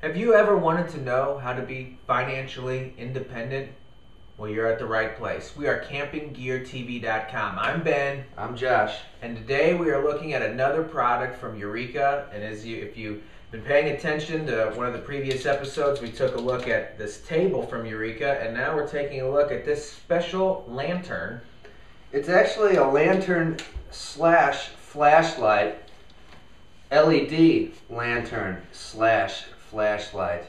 Have you ever wanted to know how to be financially independent? Well, you're at the right place. We are campinggeartv.com. I'm Ben. I'm Josh. And today we are looking at another product from Eureka. And if you've been paying attention to one of the previous episodes, we took a look at this table from Eureka. And now we're taking a look at this special lantern. It's actually a lantern slash flashlight, LED lantern slash flashlight.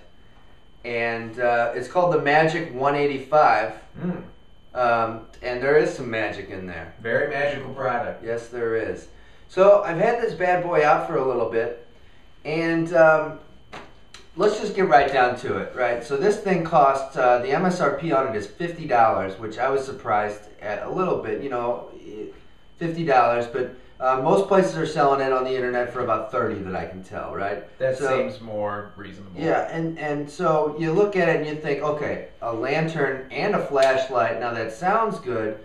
And it's called the Magic 185. And there is some magic in there. Very magical product. Yes, there is. So I've had this bad boy out for a little bit. And let's just get right down to it, right? So this thing costs, the MSRP on it is $50, which I was surprised at a little bit, $50, but most places are selling it on the internet for about $30 that I can tell, right? That seems more reasonable. Yeah, and so you look at it and you think, okay, a lantern and a flashlight, now that sounds good,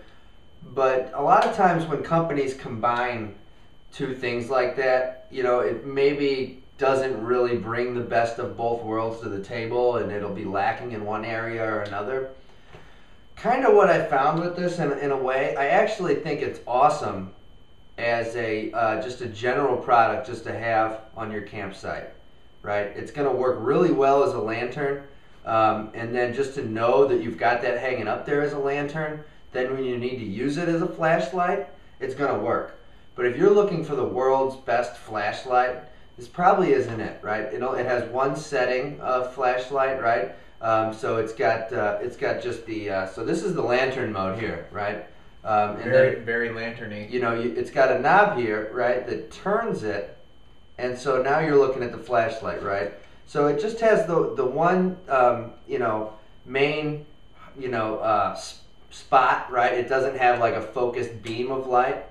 but a lot of times when companies combine two things like that, it maybe doesn't really bring the best of both worlds to the table, and it'll be lacking in one area or another. Kind of what I found with this in a way, I actually think it's awesome as a just a general product just to have on your campsite, right? It's going to work really well as a lantern, and then just to know that you've got that hanging up there as a lantern, then when you need to use it as a flashlight, it's going to work. But if you're looking for the world's best flashlight, this probably isn't it, right? It has one setting of flashlight, right? So it's got just the so this is the lantern mode here, right? And very lanterny. It's got a knob here, right, that turns it, and so now you're looking at the flashlight, right? So it just has the one main spot, right? It doesn't have like a focused beam of light.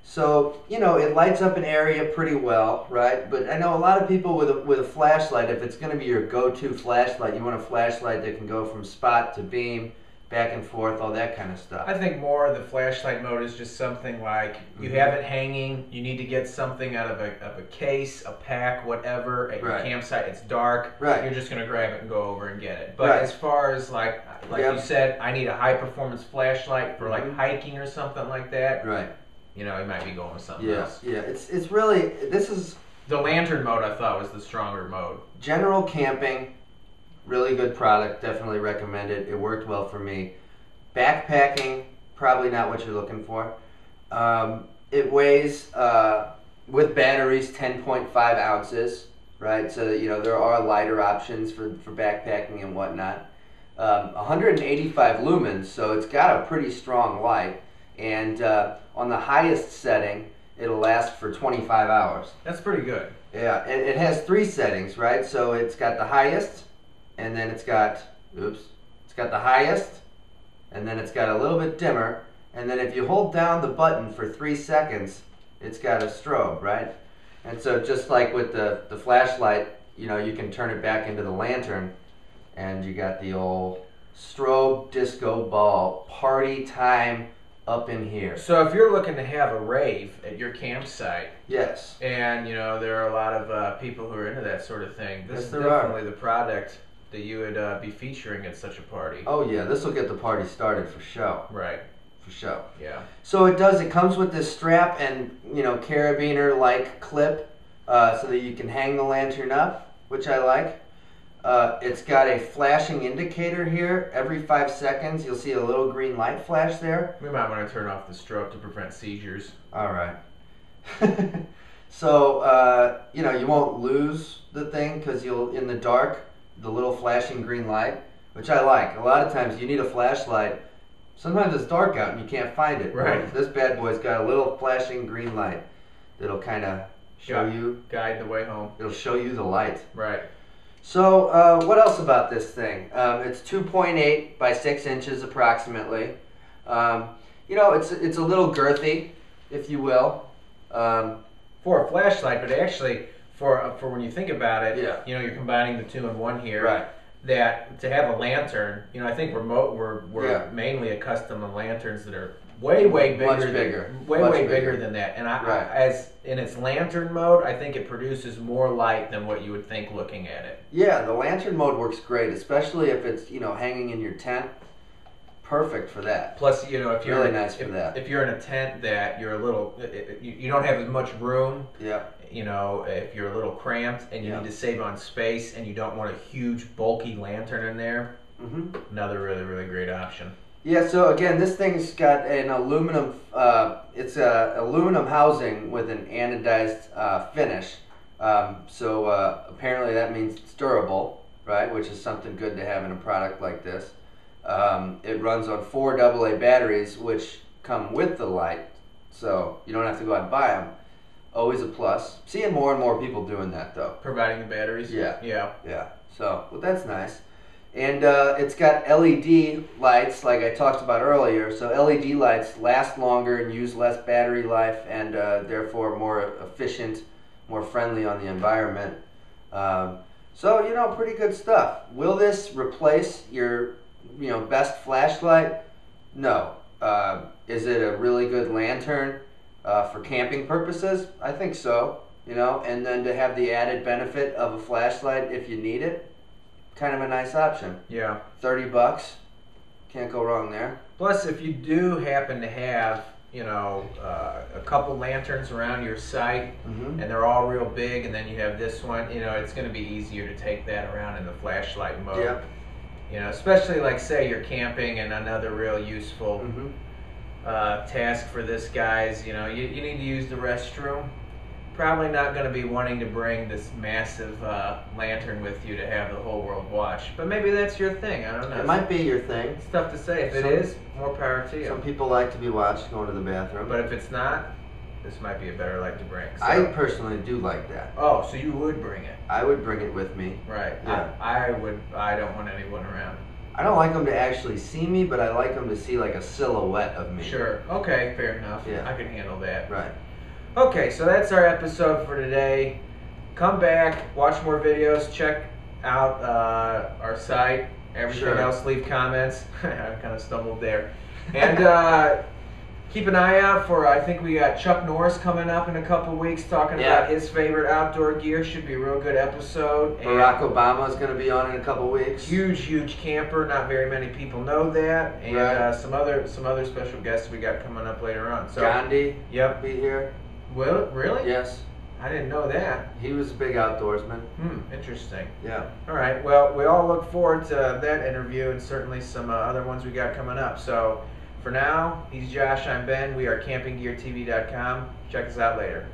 So it lights up an area pretty well, right? But I know a lot of people with a flashlight, if it's going to be your go-to flashlight, you want a flashlight that can go from spot to beam, back and forth, all that kind of stuff. I think more of the flashlight mode is just something like you have it hanging, you need to get something out of a case, a pack, whatever, at your campsite, it's dark, you're just going to grab it and go over and get it. But as far as like you said, I need a high performance flashlight for like hiking or something like that. Right. You might be going with something else. Yeah, it's really, this is... The lantern mode I thought was the stronger mode. General camping, really good product, definitely recommend it. It worked well for me. Backpacking, probably not what you're looking for. It weighs, with batteries, 10.5 ounces, right? So, there are lighter options for backpacking and whatnot. 185 lumens, so it's got a pretty strong light. And on the highest setting, it'll last for 25 hours. That's pretty good. Yeah, and it has 3 settings, right? So it's got the highest, and then it's got the highest, and then it's got a little bit dimmer, and then if you hold down the button for 3 seconds, it's got a strobe, right? And so just like with the flashlight, you can turn it back into the lantern, and you got the old strobe disco ball party time up in here. So if you're looking to have a rave at your campsite, yes, and there are a lot of people who are into that sort of thing, this is definitely the product that you would be featuring at such a party. Oh yeah, this will get the party started for show. Right. For show. Yeah. So it comes with this strap and carabiner like clip, so that you can hang the lantern up, which I like. It's got a flashing indicator here. Every 5 seconds, you'll see a little green light flash there. We might want to turn off the strobe to prevent seizures. All right. So, you won't lose the thing because in the dark, the little flashing green light, which I like. A lot of times you need a flashlight. Sometimes it's dark out and you can't find it. Right. This bad boy's got a little flashing green light that'll kind of guide the way home. It'll show you the light. Right. So what else about this thing? It's 2.8 by 6 inches approximately. It's a little girthy, if you will. For a flashlight, but actually for when you think about it, yeah. You're combining the two in one here. Right. that to have a lantern, you know, I think we're mainly accustomed to lanterns that are way bigger, much bigger, way bigger than that. And as in its lantern mode, I think it produces more light than what you would think looking at it. Yeah, the lantern mode works great, especially if it's, you know, hanging in your tent. Perfect for that. Plus, you know, if you're really nice for that. If you're in a tent that you're a little, you don't have as much room. Yeah. You know, if you're a little cramped and you need to save on space and you don't want a huge bulky lantern in there, another really great option. Yeah. So again, this thing's got an aluminum. It's a aluminum housing with an anodized finish. So apparently that means it's durable, right? Which is something good to have in a product like this. It runs on 4 AA batteries, which come with the light, so you don't have to go out and buy them. Always a plus. Seeing more and more people doing that, though. Providing the batteries? Yeah. So, well, that's nice. And it's got LED lights, like I talked about earlier. So LED lights last longer and use less battery life, and therefore more efficient, more friendly on the environment. So, you know, pretty good stuff. Will this replace your best flashlight? No. Is it a really good lantern for camping purposes? I think so. You know, and then to have the added benefit of a flashlight if you need it, kind of a nice option. Yeah. $30, can't go wrong there. Plus, if you do happen to have, you know, a couple lanterns around your site, and they're all real big, and then you have this one, you know, it's going to be easier to take that around in the flashlight mode. Yeah. You know, especially like say you're camping, and another real useful task for this guy's, you know, you need to use the restroom. Probably not going to be wanting to bring this massive lantern with you to have the whole world watch. But maybe that's your thing. I don't know. It might be your thing. It's tough to say. If it is, more power to you. Some people like to be watched going to the bathroom. But if it's not, this might be a better light to bring. So. I personally do like that. Oh, so you would bring it? I would bring it with me. Right. Yeah. I would. I don't want anyone around. I don't like them to actually see me, but I like them to see like a silhouette of me. Sure. Okay. Fair enough. Yeah. I can handle that. Right. Okay. So that's our episode for today. Come back, watch more videos, check out our site. Everything else, leave comments. I kind of stumbled there. And keep an eye out for, I think we got Chuck Norris coming up in a couple weeks talking about his favorite outdoor gear. Should be a real good episode. Barack Obama is going to be on in a couple weeks. Huge camper. Not very many people know that. And some other special guests we got coming up later on. So Gandhi will be here. Well, really? Yes. I didn't know that. He was a big outdoorsman. Interesting. Yeah. All right. Well, we all look forward to that interview and certainly some other ones we got coming up. So for now, he's Josh, I'm Ben. We are campinggeartv.com. Check us out later.